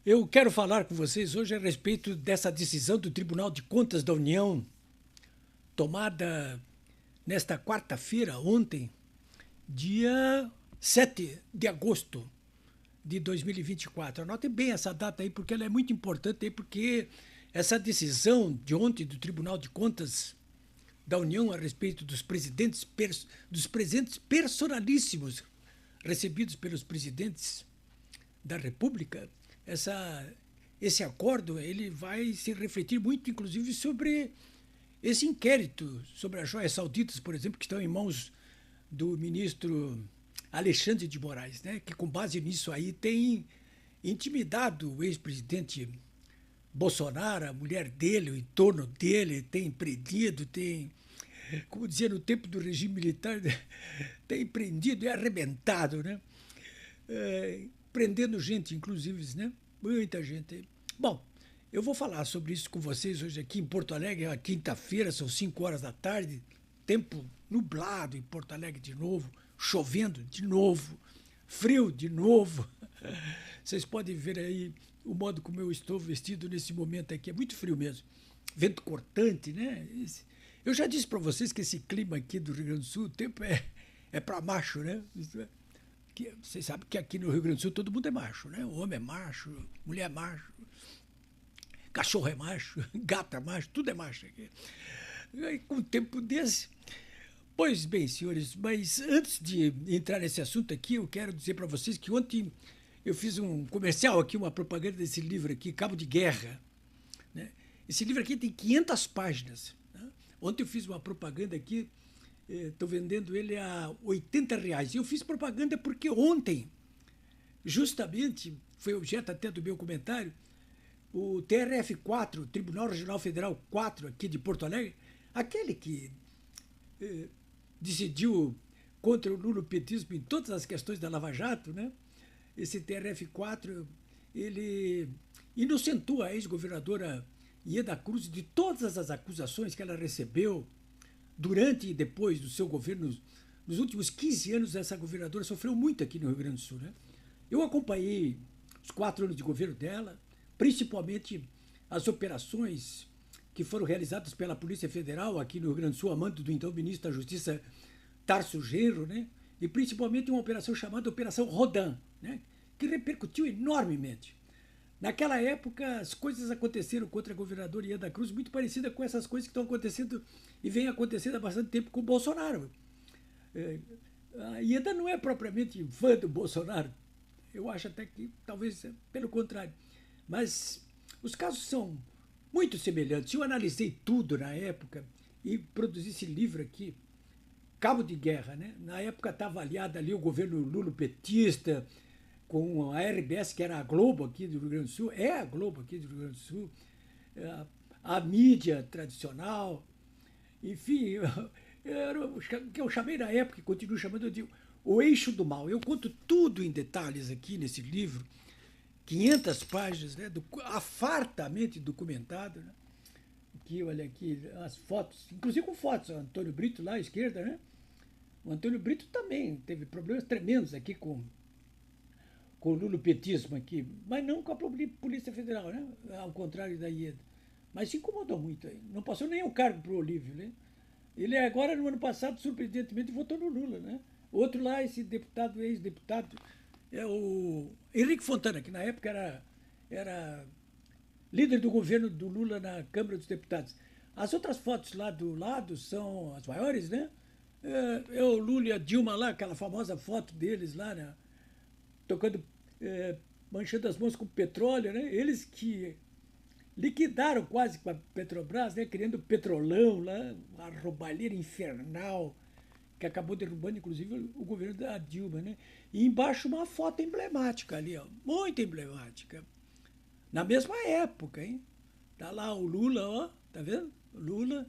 Eu quero falar com vocês hoje a respeito dessa decisão do Tribunal de Contas da União, tomada nesta quarta-feira, ontem, dia 7 de agosto de 2024. Anotem bem essa data aí, porque ela é muito importante aí, porque essa decisão de ontem do Tribunal de Contas da União a respeito dos presentes personalíssimos recebidos pelos presidentes da República, essa, esse acordo ele vai se refletir muito, inclusive, sobre esse inquérito sobre as joias sauditas, por exemplo, que estão em mãos do ministro Alexandre de Moraes, né? Que com base nisso aí tem intimidado o ex-presidente Bolsonaro, a mulher dele, o entorno dele, tem prendido, tem, como dizia no tempo do regime militar, tem prendido e arrebentado, né? Prendendo gente, inclusive, né? Muita gente. Bom, eu vou falar sobre isso com vocês hoje aqui em Porto Alegre, é quinta-feira, são 5 horas da tarde, tempo nublado em Porto Alegre de novo, chovendo de novo, frio de novo. Vocês podem ver aí o modo como eu estou vestido nesse momento aqui, é muito frio mesmo. Vento cortante, né? Eu já disse para vocês que esse clima aqui do Rio Grande do Sul, o tempo é para macho, né? Que, vocês sabem que aqui no Rio Grande do Sul todo mundo é macho, né? O homem é macho, mulher é macho, cachorro é macho, gato é macho, tudo é macho aqui. E com um tempo desse. Pois bem, senhores, mas antes de entrar nesse assunto aqui, eu quero dizer para vocês que ontem eu fiz um comercial aqui, uma propaganda desse livro aqui, Cabo de Guerra. Né? Esse livro aqui tem 500 páginas. Né? Ontem eu fiz uma propaganda aqui, estou vendendo ele a R$ 80. E eu fiz propaganda porque ontem, justamente, foi objeto até do meu comentário, o TRF4, Tribunal Regional Federal 4, aqui de Porto Alegre, aquele que decidiu contra o lulopetismo em todas as questões da Lava Jato, né? Esse TRF4, ele inocentou a ex-governadora Ieda Cruz de todas as acusações que ela recebeu durante e depois do seu governo. Nos últimos 15 anos, essa governadora sofreu muito aqui no Rio Grande do Sul, né? Eu acompanhei os 4 anos de governo dela, principalmente as operações que foram realizadas pela Polícia Federal aqui no Rio Grande do Sul, a mando do então ministro da Justiça Tarso Genro, né? E principalmente uma operação chamada Operação Rodan, né? Que repercutiu enormemente. Naquela época, as coisas aconteceram contra a governadora Ieda Cruz muito parecida com essas coisas que estão acontecendo e vêm acontecendo há bastante tempo com o Bolsonaro. A Ieda não é propriamente fã do Bolsonaro. Eu acho até que talvez pelo contrário. Mas os casos são muito semelhantes. Eu analisei tudo na época e produzi esse livro aqui, Cabo de Guerra. Né? Na época estava aliado ali o governo lulopetista com a RBS, que era a Globo aqui do Rio Grande do Sul, é a Globo aqui do Rio Grande do Sul, a mídia tradicional, enfim, era o que eu chamei na época e continuo chamando de o eixo do mal. Eu conto tudo em detalhes aqui nesse livro, 500 páginas, né, fartamente documentado, né? Aqui, olha aqui, as fotos, inclusive com fotos, o Antônio Brito lá à esquerda, né? O Antônio Brito também teve problemas tremendos aqui com o lulopetismo aqui, mas não com a Polícia Federal, né? Ao contrário da IED. Mas se incomodou muito aí. Não passou nem o cargo para o Olívio, né? Ele agora, no ano passado, surpreendentemente, votou no Lula, né? Outro lá, esse deputado, ex-deputado, é o Henrique Fontana, que na época era líder do governo do Lula na Câmara dos Deputados. As outras fotos lá do lado são as maiores, né? É o Lula e a Dilma lá, aquela famosa foto deles lá, né? Tocando, manchando as mãos com petróleo, né? Eles que liquidaram quase com a Petrobras, né? Criando petrolão lá, uma roubalheira infernal que acabou derrubando, inclusive, o governo da Dilma, né? E embaixo uma foto emblemática ali, ó, muito emblemática. Na mesma época, hein? Tá lá o Lula, ó, tá vendo? O Lula.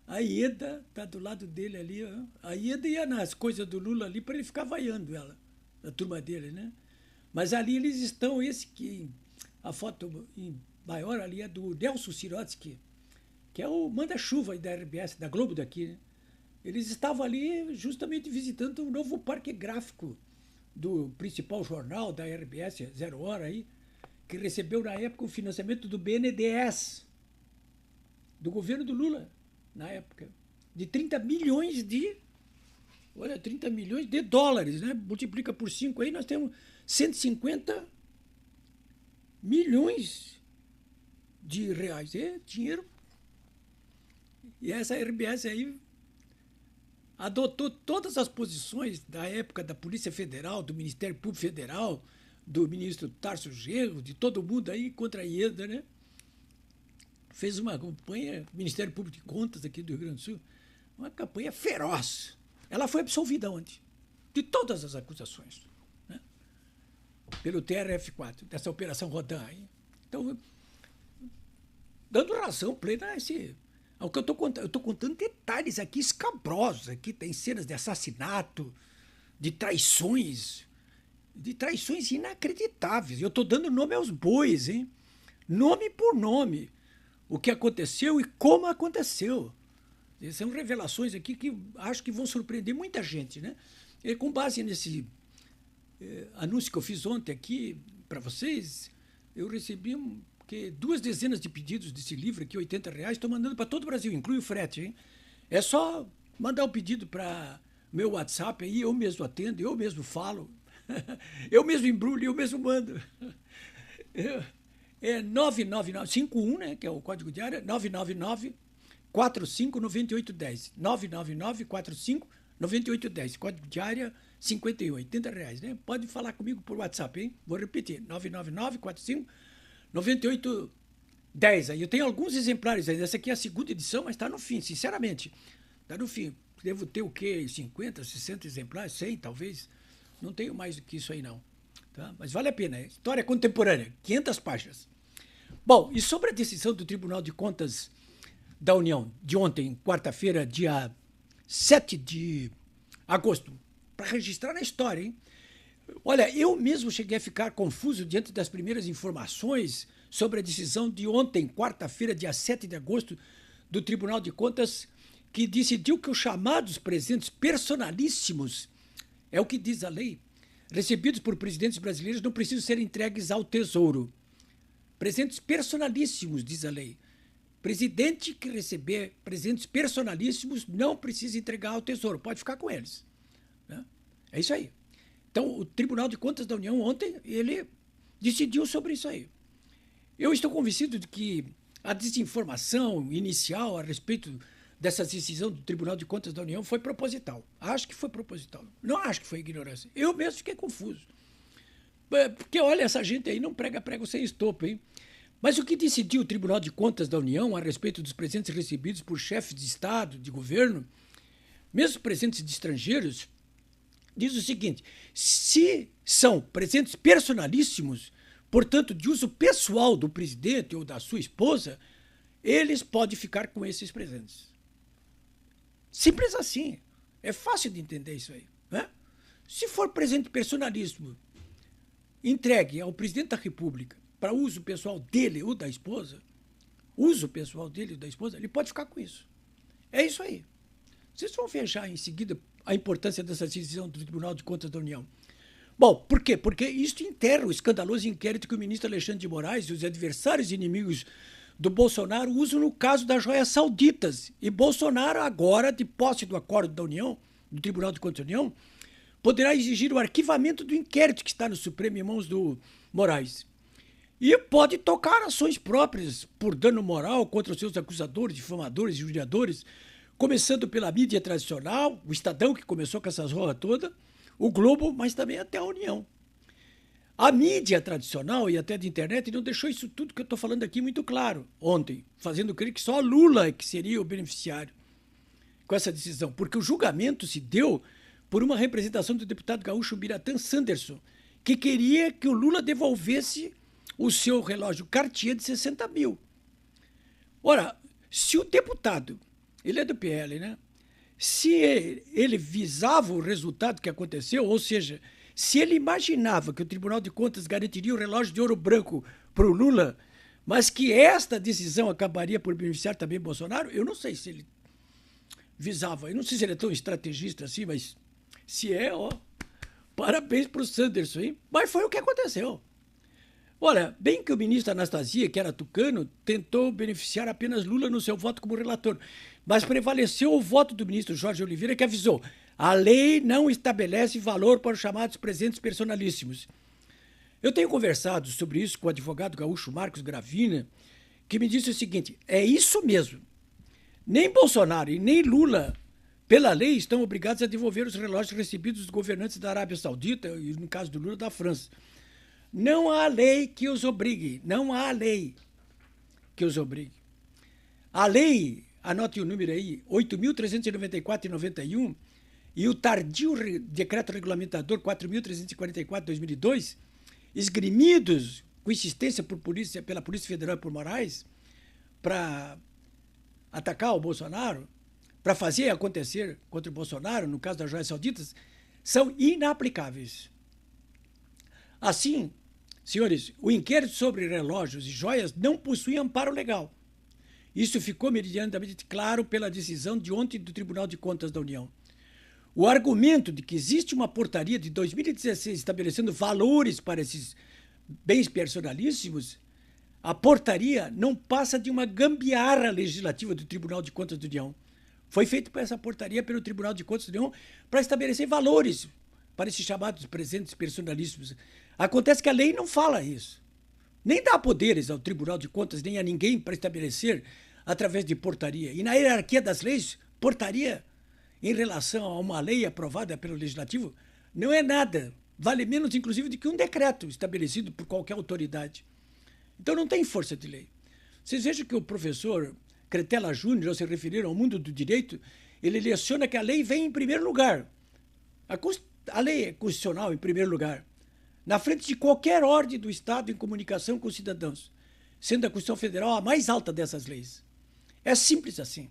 A Ieda tá do lado dele ali, ó. A Ieda ia nas coisas do Lula ali para ele ficar vaiando ela, a turma dele, né? Mas ali eles estão, esse que a foto em maior ali é do Nelson Sirotsky, que é o manda-chuva da RBS, da Globo daqui, né? Eles estavam ali justamente visitando o novo parque gráfico do principal jornal da RBS, Zero Hora aí, que recebeu na época o financiamento do BNDES, do governo do Lula, na época, de 30 milhões de... Olha, 30 milhões de dólares, né? Multiplica por 5 aí, nós temos 150 milhões de reais. É dinheiro. E essa RBS aí adotou todas as posições da época da Polícia Federal, do Ministério Público Federal, do ministro Tarso Genro, de todo mundo aí contra a IEDA, né? Fez uma campanha, Ministério Público de Contas aqui do Rio Grande do Sul, uma campanha feroz. Ela foi absolvida ontem, de todas as acusações, né? Pelo TRF4, dessa Operação Rodan aí. Então, dando razão plena a esse... ao que eu estou contando detalhes aqui escabrosos. Aqui tem cenas de assassinato, de traições inacreditáveis. Eu estou dando nome aos bois, hein? Nome por nome. O que aconteceu e como aconteceu. São revelações aqui que acho que vão surpreender muita gente, né? E com base nesse anúncio que eu fiz ontem aqui para vocês, eu recebi 2 dezenas de pedidos desse livro aqui, R$80. Estou mandando para todo o Brasil, inclui o frete, hein? É só mandar o pedido para meu WhatsApp aí, eu mesmo atendo, eu mesmo falo, eu mesmo embrulho, eu mesmo mando. É 99951, né, que é o código de área, 999-45-9810. 999-45-9810. Código de área 58, R$80, né? Pode falar comigo por WhatsApp, hein? Vou repetir, 999-45-9810. Aí eu tenho alguns exemplares aí. Essa aqui é a 2ª edição, mas está no fim, sinceramente. Está no fim. Devo ter o quê? 50, 60 exemplares? 100, talvez. Não tenho mais do que isso aí, não. Tá? Mas vale a pena. História contemporânea, 500 páginas. Bom, e sobre a decisão do Tribunal de Contas da União de ontem, quarta-feira, dia 7 de agosto, para registrar na história, hein? Olha, eu mesmo cheguei a ficar confuso diante das primeiras informações sobre a decisão de ontem, quarta-feira, dia 7 de agosto, do Tribunal de Contas, que decidiu que os chamados presentes personalíssimos, é o que diz a lei, recebidos por presidentes brasileiros não precisam ser entregues ao Tesouro. Presentes personalíssimos, diz a lei. Presidente que receber presentes personalíssimos não precisa entregar ao Tesouro, pode ficar com eles, né? É isso aí. Então, o Tribunal de Contas da União ontem, ele decidiu sobre isso aí. Eu estou convencido de que a desinformação inicial a respeito dessa decisão do Tribunal de Contas da União foi proposital. Acho que foi proposital. Não acho que foi ignorância. Eu mesmo fiquei confuso. Porque, olha, essa gente aí não prega prego sem estopa, hein? Mas o que decidiu o Tribunal de Contas da União a respeito dos presentes recebidos por chefes de Estado, de governo, mesmo presentes de estrangeiros, diz o seguinte: se são presentes personalíssimos, portanto, de uso pessoal do presidente ou da sua esposa, eles podem ficar com esses presentes. Simples assim. É fácil de entender isso aí, né? Se for presente personalíssimo entregue ao presidente da República para uso pessoal dele ou da esposa, ele pode ficar com isso. É isso aí. Vocês vão ver em seguida a importância dessa decisão do Tribunal de Contas da União. Bom, por quê? Porque isso enterra o escandaloso inquérito que o ministro Alexandre de Moraes e os adversários e inimigos do Bolsonaro usam no caso das joias sauditas. E Bolsonaro, agora, de posse do acordo da União, do Tribunal de Contas da União, poderá exigir o arquivamento do inquérito que está no Supremo em mãos do Moraes. E pode tocar ações próprias por dano moral contra os seus acusadores, difamadores e injuriadores, começando pela mídia tradicional, o Estadão, que começou com essas rolas todas, o Globo, mas também até a União. A mídia tradicional e até de internet não deixou isso tudo que eu estou falando aqui muito claro ontem, fazendo crer que só Lula que seria o beneficiário com essa decisão, porque o julgamento se deu por uma representação do deputado gaúcho Biratã Sanderson, que queria que o Lula devolvesse o seu relógio Cartier de 60 mil. Ora, se o deputado, ele é do PL, né? Se ele visava o resultado que aconteceu, ou seja, se ele imaginava que o Tribunal de Contas garantiria o relógio de ouro branco para o Lula, mas que esta decisão acabaria por beneficiar também Bolsonaro, eu não sei se ele visava, eu não sei se ele é tão estrategista assim, mas se é, ó, parabéns para o Sanderson, hein? Mas foi o que aconteceu. Olha, bem que o ministro Anastasia, que era tucano, tentou beneficiar apenas Lula no seu voto como relator, mas prevaleceu o voto do ministro Jorge Oliveira, que avisou: a lei não estabelece valor para os chamados presentes personalíssimos. Eu tenho conversado sobre isso com o advogado gaúcho Marcos Gravina, que me disse o seguinte: é isso mesmo. Nem Bolsonaro e nem Lula, pela lei, estão obrigados a devolver os relógios recebidos dos governantes da Arábia Saudita e, no caso do Lula, da França. Não há lei que os obrigue. Não há lei que os obrigue. A lei, anote o número aí, 8.394 de 91 e o tardio decreto regulamentador 4.344 de 2002, esgrimidos com insistência pela Polícia Federal e por Moraes, para atacar o Bolsonaro, para fazer acontecer contra o Bolsonaro, no caso das joias sauditas, são inaplicáveis. Assim, senhores, o inquérito sobre relógios e joias não possui amparo legal. Isso ficou meridianamente claro pela decisão de ontem do Tribunal de Contas da União. O argumento de que existe uma portaria de 2016 estabelecendo valores para esses bens personalíssimos, a portaria não passa de uma gambiarra legislativa do Tribunal de Contas da União. Foi feita essa portaria pelo Tribunal de Contas da União para estabelecer valores para esses chamados presentes personalíssimos. Acontece que a lei não fala isso. Nem dá poderes ao Tribunal de Contas, nem a ninguém para estabelecer através de portaria. E na hierarquia das leis, portaria, em relação a uma lei aprovada pelo Legislativo, não é nada. Vale menos, inclusive, do que um decreto estabelecido por qualquer autoridade. Então não tem força de lei. Vocês vejam que o professor Cretela Júnior, ao se referir ao mundo do direito, ele leciona que a lei vem em primeiro lugar. A lei é constitucional em primeiro lugar, na frente de qualquer ordem do Estado em comunicação com os cidadãos, sendo a Constituição Federal a mais alta dessas leis. É simples assim.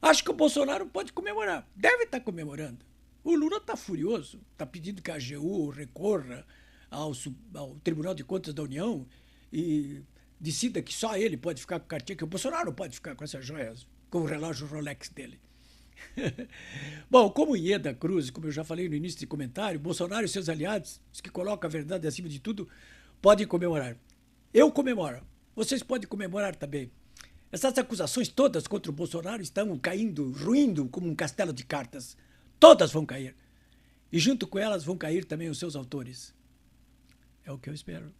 Acho que o Bolsonaro pode comemorar, deve estar comemorando. O Lula está furioso, está pedindo que a AGU recorra ao Tribunal de Contas da União e decida que só ele pode ficar com cartinha, que o Bolsonaro não pode ficar com essas joias, com o relógio Rolex dele. Bom, como Ieda Cruz, como eu já falei no início de comentário, Bolsonaro e seus aliados, os que colocam a verdade acima de tudo, podem comemorar. Eu comemoro. Vocês podem comemorar também. Essas acusações todas contra o Bolsonaro estão caindo, ruindo como um castelo de cartas. Todas vão cair. E junto com elas vão cair também os seus autores. É o que eu espero.